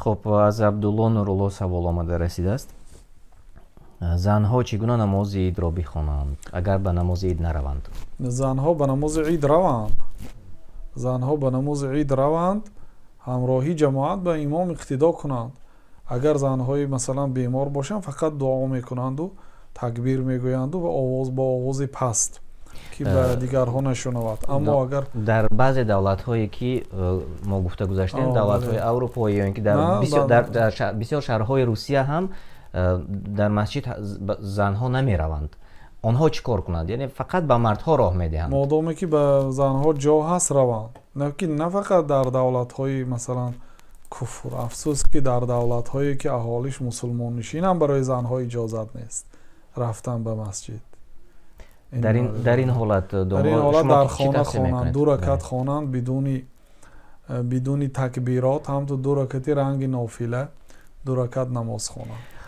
خب از عبدالله نورالله سوال آمده رسیده است. زنها چگونه نماز عید را بخوانند اگر به نماز عید نروند؟ زنها به نماز عید روند. زنها به نماز عید روند، همراهی جماعت به امام اقتدا کنند. اگر زنهای مثلا بیمار باشند فقط دعا میکنند و تکبیر میگویند و با آواز پست که به دیگرها نشنود. اما اگر در بعضی دولت هایی که ما گفته گذاشتیم دولت های اروپایی یا اینکه در بسیار شهرهای روسیه هم در مسجد زنها نمی روند. آنها چیکار کنند؟ یعنی فقط به مردها راه میدهند. مادامی که به زنها جا هست روند. نه فقط در دولت های مثلا کفر. افسوس که در دولت هایی که اهالیش مسلمان نشین هم برای زنها اجازت نیست رفتن به مسجد. در این حالت در خانه خوانند، 2 رکعت خوانند بدون تکبیرات، هم تو 2 رکعتی رنگ نافله 2 رکعت نماز خوانند.